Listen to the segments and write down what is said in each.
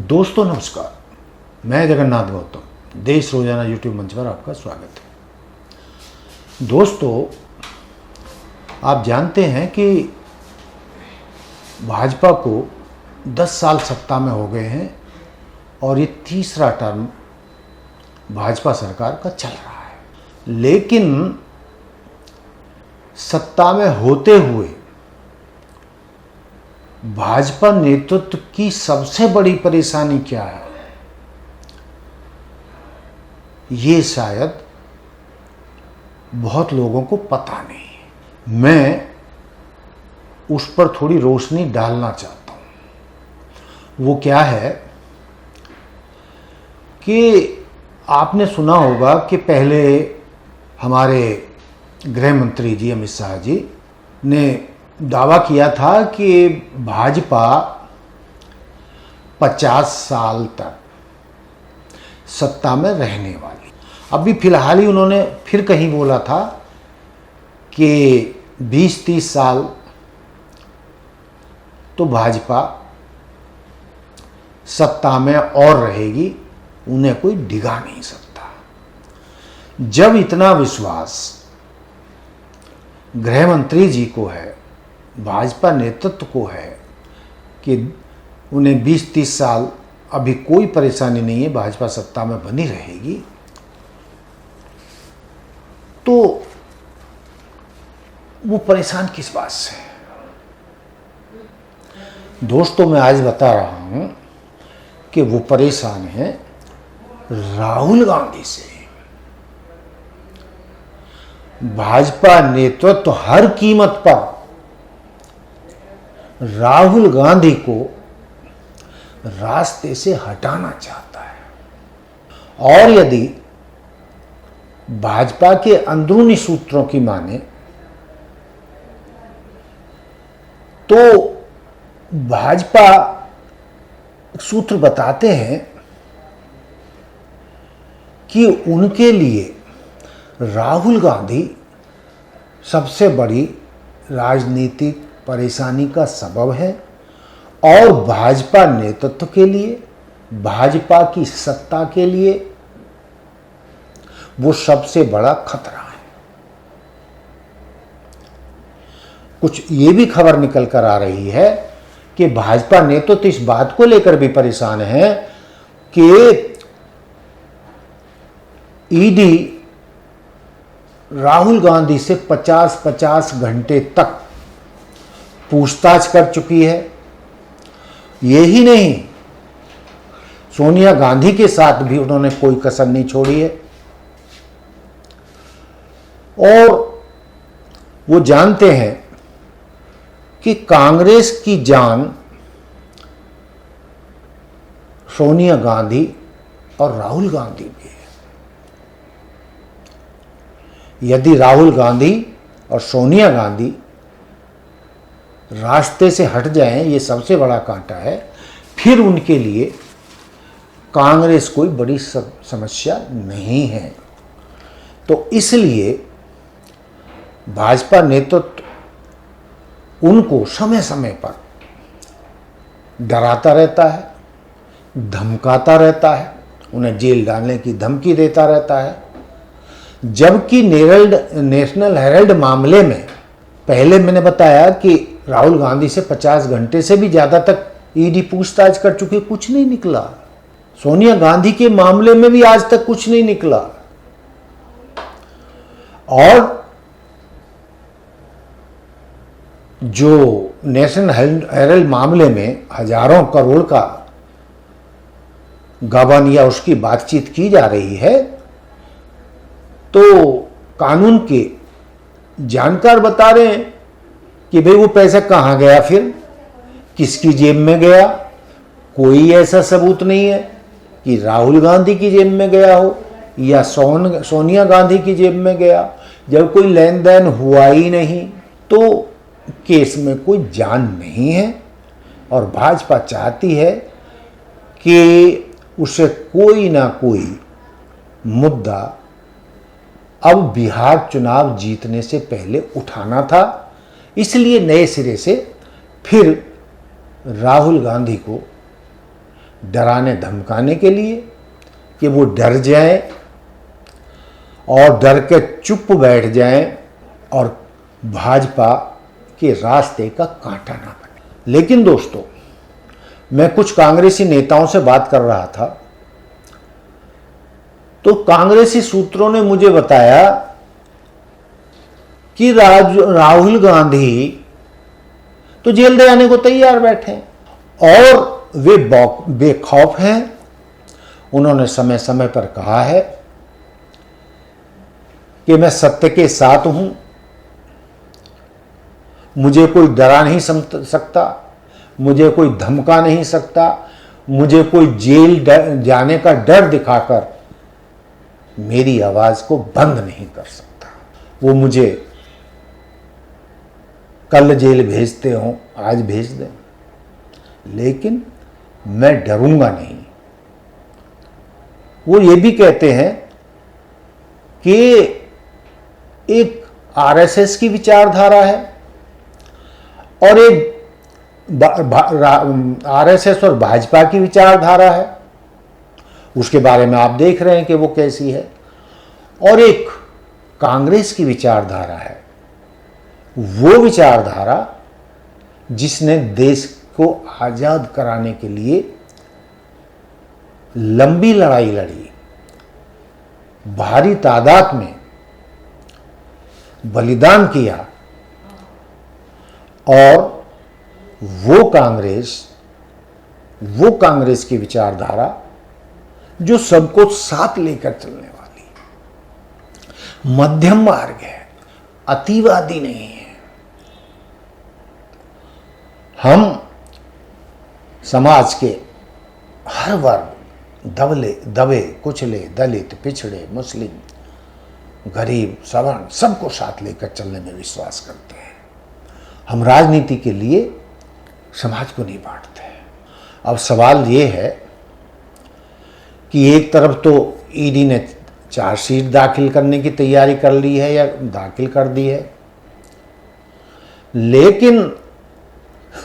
दोस्तों नमस्कार, मैं जगन्नाथ गौतम देश रोजाना यूट्यूब मंच पर आपका स्वागत है। दोस्तों, आप जानते हैं कि भाजपा को 10 साल सत्ता में हो गए हैं और ये तीसरा टर्म भाजपा सरकार का चल रहा है। लेकिन सत्ता में होते हुए भाजपा नेतृत्व की सबसे बड़ी परेशानी क्या है, ये शायद बहुत लोगों को पता नहीं है। मैं उस पर थोड़ी रोशनी डालना चाहता हूं। वो क्या है कि आपने सुना होगा कि पहले हमारे गृह मंत्री जी अमित शाह जी ने दावा किया था कि भाजपा 50 साल तक सत्ता में रहने वाली। अभी फिलहाल ही उन्होंने फिर कहीं बोला था कि 20-30 साल तो भाजपा सत्ता में और रहेगी, उन्हें कोई डिगा नहीं सकता। जब इतना विश्वास गृह मंत्री जी को है, भाजपा नेतृत्व को है कि उन्हें 20-30 साल अभी कोई परेशानी नहीं है, भाजपा सत्ता में बनी रहेगी, तो वो परेशान किस बात से है? दोस्तों, मैं आज बता रहा हूं कि वो परेशान है राहुल गांधी से। भाजपा नेतृत्व हर कीमत पर राहुल गांधी को रास्ते से हटाना चाहता है। और यदि भाजपा के अंदरूनी सूत्रों की माने तो भाजपा सूत्र बताते हैं कि उनके लिए राहुल गांधी सबसे बड़ी राजनीतिक परेशानी का सबब है और भाजपा नेतृत्व के लिए, भाजपा की सत्ता के लिए वो सबसे बड़ा खतरा है। कुछ ये भी खबर निकल कर आ रही है कि भाजपा नेतृत्व इस बात को लेकर भी परेशान है कि ईडी राहुल गांधी से 50-50 घंटे तक पूछताछ कर चुकी है। यही नहीं, सोनिया गांधी के साथ भी उन्होंने कोई कसर नहीं छोड़ी है। और वो जानते हैं कि कांग्रेस की जान सोनिया गांधी और राहुल गांधी भी है। यदि राहुल गांधी और सोनिया गांधी रास्ते से हट जाएं, ये सबसे बड़ा कांटा है, फिर उनके लिए कांग्रेस कोई बड़ी समस्या नहीं है। तो इसलिए भाजपा नेतृत्व उनको समय समय पर डराता रहता है, धमकाता रहता है, उन्हें जेल डालने की धमकी देता रहता है। जबकि नेशनल हेराल्ड मामले में पहले मैंने बताया कि राहुल गांधी से 50 घंटे से भी ज्यादा तक ईडी पूछताछ कर चुकी, कुछ नहीं निकला। सोनिया गांधी के मामले में भी आज तक कुछ नहीं निकला। और जो नेशनल हेराल्ड मामले में हजारों करोड़ का गबन या उसकी बातचीत की जा रही है, तो कानून के जानकार बता रहे हैं कि भाई वो पैसा कहां गया, फिर किसकी जेब में गया। कोई ऐसा सबूत नहीं है कि राहुल गांधी की जेब में गया हो या सोनिया गांधी की जेब में गया। जब कोई लेन देन हुआ ही नहीं तो केस में कोई जान नहीं है। और भाजपा चाहती है कि उसे कोई ना कोई मुद्दा अब बिहार चुनाव जीतने से पहले उठाना था। इसलिए नए सिरे से फिर राहुल गांधी को डराने धमकाने के लिए कि वो डर जाए और डर के चुप बैठ जाएं और भाजपा के रास्ते का कांटा ना बने। लेकिन दोस्तों, मैं कुछ कांग्रेसी नेताओं से बात कर रहा था तो कांग्रेसी सूत्रों ने मुझे बताया कि राहुल गांधी तो जेल दे आने को तैयार बैठे हैं और वे बेखौफ हैं। उन्होंने समय समय पर कहा है कि मैं सत्य के साथ हूं, मुझे कोई डरा नहीं सकता, मुझे कोई धमका नहीं सकता, मुझे कोई जेल जाने का डर दिखाकर मेरी आवाज को बंद नहीं कर सकता। वो मुझे कल जेल भेजते हो, आज भेज दें, लेकिन मैं डरूंगा नहीं। वो ये भी कहते हैं कि एक आरएसएस की विचारधारा है और एक आरएसएस और भाजपा की विचारधारा है, उसके बारे में आप देख रहे हैं कि वो कैसी है, और एक कांग्रेस की विचारधारा है, वो विचारधारा जिसने देश को आजाद कराने के लिए लंबी लड़ाई लड़ी, भारी तादाद में बलिदान किया, और वो कांग्रेस की विचारधारा जो सबको साथ लेकर चलने वाली मध्यम मार्ग है, अतिवादी नहीं है। हम समाज के हर वर्ग, दबे कुचले, दलित, पिछड़े, मुस्लिम, गरीब, सवर्ण, सबको साथ लेकर चलने में विश्वास करते हैं। हम राजनीति के लिए समाज को नहीं बांटते। अब सवाल ये है कि एक तरफ तो ईडी ने चार्जशीट दाखिल करने की तैयारी कर ली है या दाखिल कर दी है, लेकिन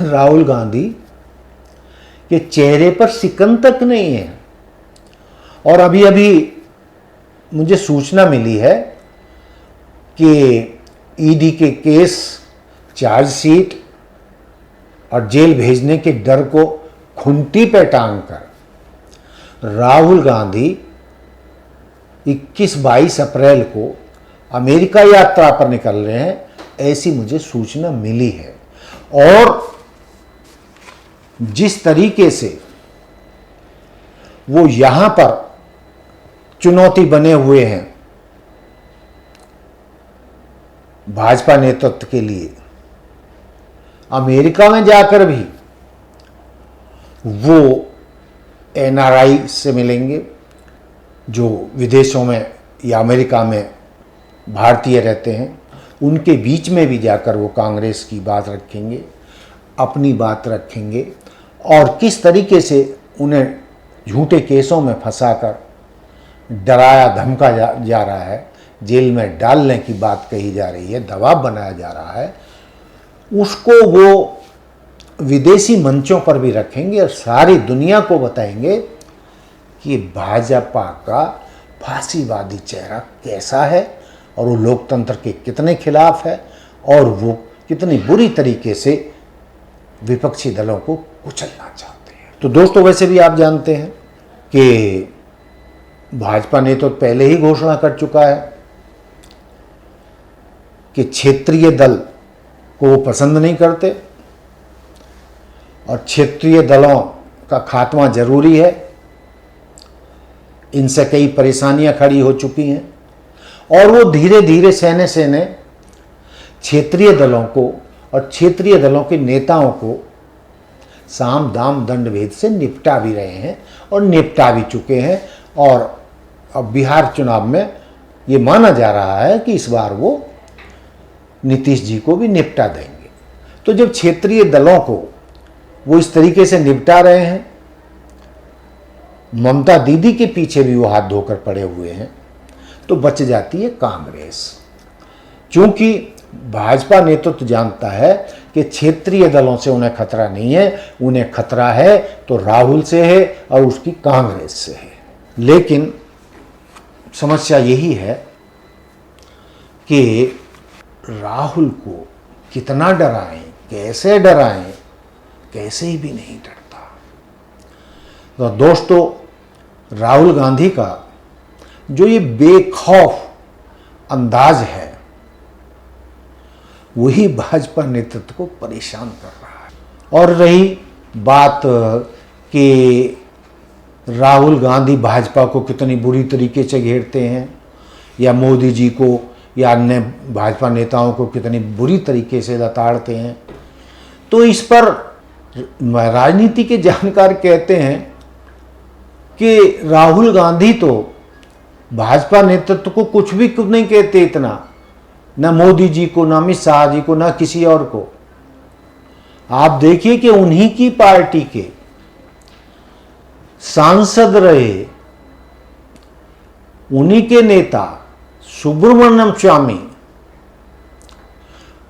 राहुल गांधी के चेहरे पर सिकन तक नहीं है। और अभी अभी मुझे सूचना मिली है कि ईडी के केस, चार्जशीट और जेल भेजने के डर को खुंटी पे टांग कर राहुल गांधी 21-22 अप्रैल को अमेरिका यात्रा पर निकल रहे हैं, ऐसी मुझे सूचना मिली है। और जिस तरीके से वो यहां पर चुनौती बने हुए हैं भाजपा नेतृत्व के लिए, अमेरिका में जाकर भी वो एनआरआई से मिलेंगे जो विदेशों में या अमेरिका में भारतीय रहते हैं, उनके बीच में भी जाकर वो कांग्रेस की बात रखेंगे, अपनी बात रखेंगे, और किस तरीके से उन्हें झूठे केसों में फंसाकर डराया धमका जा रहा है, जेल में डालने की बात कही जा रही है, दबाव बनाया जा रहा है, उसको वो विदेशी मंचों पर भी रखेंगे और सारी दुनिया को बताएंगे कि भाजपा का फांसीवादी चेहरा कैसा है और वो लोकतंत्र के कितने खिलाफ है और वो कितनी बुरी तरीके से विपक्षी दलों को कुचलना चाहते हैं। तो दोस्तों, वैसे भी आप जानते हैं कि भाजपा ने तो पहले ही घोषणा कर चुका है कि क्षेत्रीय दल को वो पसंद नहीं करते और क्षेत्रीय दलों का खात्मा जरूरी है। इनसे कई परेशानियां खड़ी हो चुकी हैं और वो धीरे धीरे सहने क्षेत्रीय दलों को और क्षेत्रीय दलों के नेताओं को साम दाम दंड भेद से निपटा भी रहे हैं और निपटा भी चुके हैं। और अब बिहार चुनाव में ये माना जा रहा है कि इस बार वो नीतीश जी को भी निपटा देंगे। तो जब क्षेत्रीय दलों को वो इस तरीके से निपटा रहे हैं, ममता दीदी के पीछे भी वो हाथ धोकर पड़े हुए हैं, तो बच जाती है कांग्रेस। क्योंकि भाजपा नेतृत्व जानता है कि क्षेत्रीय दलों से उन्हें खतरा नहीं है, उन्हें खतरा है तो राहुल से है और उसकी कांग्रेस से है। लेकिन समस्या यही है कि राहुल को कितना डराएं, कैसे डराएं, कैसे ही भी नहीं डरता। तो दोस्तों, राहुल गांधी का जो ये बेखौफ अंदाज है वही भाजपा नेतृत्व को परेशान कर रहा है। और रही बात कि राहुल गांधी भाजपा को कितनी बुरी तरीके से घेरते हैं या मोदी जी को या अन्य भाजपा नेताओं को कितनी बुरी तरीके से लताड़ते हैं, तो इस पर राजनीति के जानकार कहते हैं कि राहुल गांधी तो भाजपा नेतृत्व को कुछ भी क्यों नहीं कहते, इतना न मोदी जी को, न अमित शाह जी को, न किसी और को। आप देखिए कि उन्हीं की पार्टी के सांसद रहे, उन्हीं के नेता सुब्रमण्यम स्वामी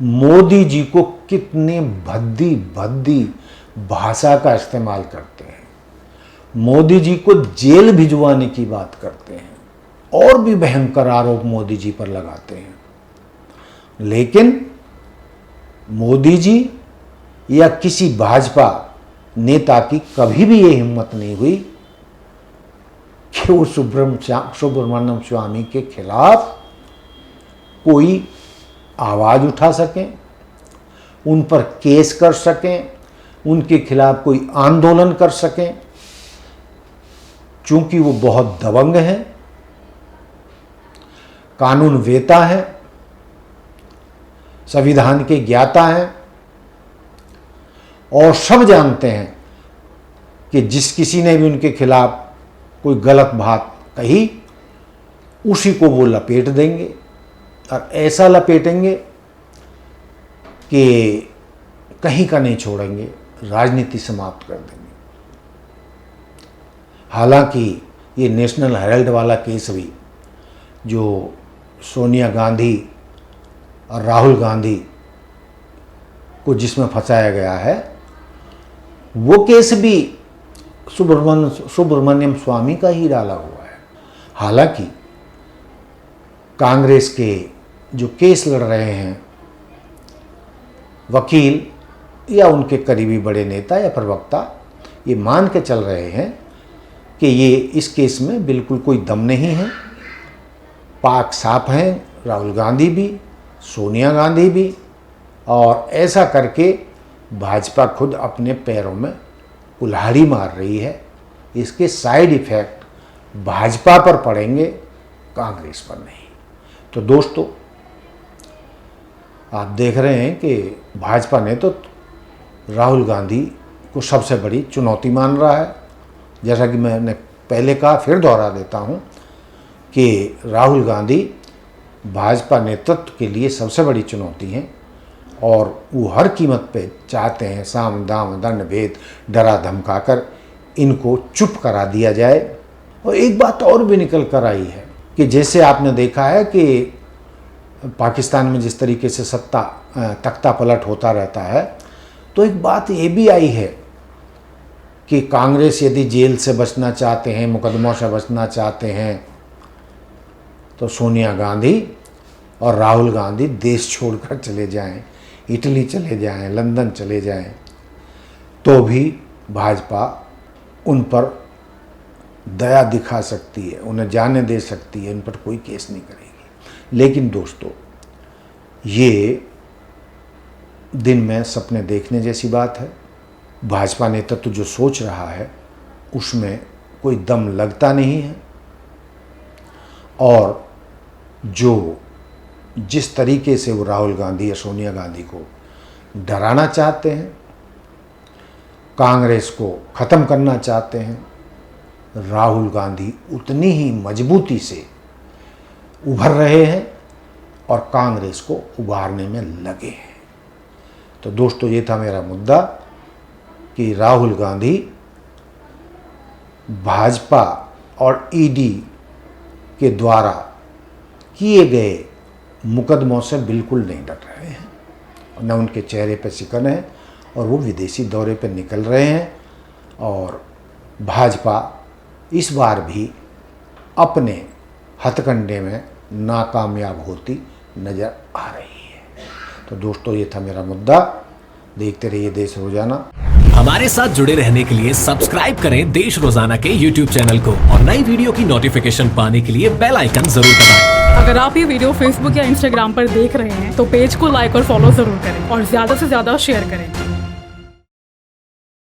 मोदी जी को कितने भद्दी भद्दी भाषा का इस्तेमाल करते हैं, मोदी जी को जेल भिजवाने की बात करते हैं और भी भयंकर आरोप मोदी जी पर लगाते हैं। लेकिन मोदी जी या किसी भाजपा नेता की कभी भी ये हिम्मत नहीं हुई कि वो सुब्रमण्यम स्वामी के खिलाफ कोई आवाज उठा सकें, उन पर केस कर सकें, उनके खिलाफ कोई आंदोलन कर सकें, चूंकि वो बहुत दबंग हैं, कानून वेता है, संविधान के ज्ञाता हैं और सब जानते हैं कि जिस किसी ने भी उनके खिलाफ कोई गलत बात कही उसी को वो लपेट देंगे और ऐसा लपेटेंगे कि कहीं का नहीं छोड़ेंगे, राजनीति समाप्त कर देंगे। हालांकि ये नेशनल हेराल्ड वाला केस भी जो सोनिया गांधी और राहुल गांधी को जिसमें फंसाया गया है, वो केस भी सुब्रमण्यम स्वामी का ही डाला हुआ है। हालांकि कांग्रेस के जो केस लड़ रहे हैं वकील या उनके करीबी बड़े नेता या प्रवक्ता, ये मान के चल रहे हैं कि ये इस केस में बिल्कुल कोई दम नहीं है, पाक साफ हैं, राहुल गांधी भी, सोनिया गांधी भी, और ऐसा करके भाजपा खुद अपने पैरों में कुल्हाड़ी मार रही है। इसके साइड इफेक्ट भाजपा पर पड़ेंगे, कांग्रेस पर नहीं। तो दोस्तों, आप देख रहे हैं कि भाजपा ने तो राहुल गांधी को सबसे बड़ी चुनौती मान रहा है। जैसा कि मैंने पहले कहा, फिर दोहरा देता हूं कि राहुल गांधी भाजपा नेतृत्व के लिए सबसे बड़ी चुनौती हैं और वो हर कीमत पे चाहते हैं साम दाम दंड भेद डरा धमकाकर इनको चुप करा दिया जाए। और एक बात और भी निकल कर आई है कि जैसे आपने देखा है कि पाकिस्तान में जिस तरीके से सत्ता तख्ता पलट होता रहता है, तो एक बात ये भी आई है कि कांग्रेस यदि जेल से बचना चाहते हैं, मुकदमों से बचना चाहते हैं, तो सोनिया गांधी और राहुल गांधी देश छोड़कर चले जाएं, इटली चले जाएं, लंदन चले जाएं, तो भी भाजपा उन पर दया दिखा सकती है, उन्हें जाने दे सकती है, उन पर कोई केस नहीं करेगी। लेकिन दोस्तों, ये दिन में सपने देखने जैसी बात है। भाजपा नेतृत्व जो सोच रहा है उसमें कोई दम लगता नहीं है, और जो जिस तरीके से वो राहुल गांधी या सोनिया गांधी को डराना चाहते हैं, कांग्रेस को ख़त्म करना चाहते हैं, राहुल गांधी उतनी ही मजबूती से उभर रहे हैं और कांग्रेस को उभारने में लगे हैं। तो दोस्तों, ये था मेरा मुद्दा कि राहुल गांधी भाजपा और ईडी के द्वारा किए गए मुकदमों से बिल्कुल नहीं डर रहे हैं, न उनके चेहरे पर शिकन है, और वो विदेशी दौरे पर निकल रहे हैं। और भाजपा इस बार भी अपने हथकंडे में नाकामयाब होती नज़र आ रही है। तो दोस्तों, ये था मेरा मुद्दा। देखते रहिए देश रोजाना। हमारे साथ जुड़े रहने के लिए सब्सक्राइब करें देश रोजाना के YouTube चैनल को और नई वीडियो की नोटिफिकेशन पाने के लिए बेल आइकन जरूर दबाएं। अगर आप ये वीडियो Facebook या Instagram पर देख रहे हैं तो पेज को लाइक और फॉलो जरूर करें और ज्यादा से ज्यादा शेयर करें।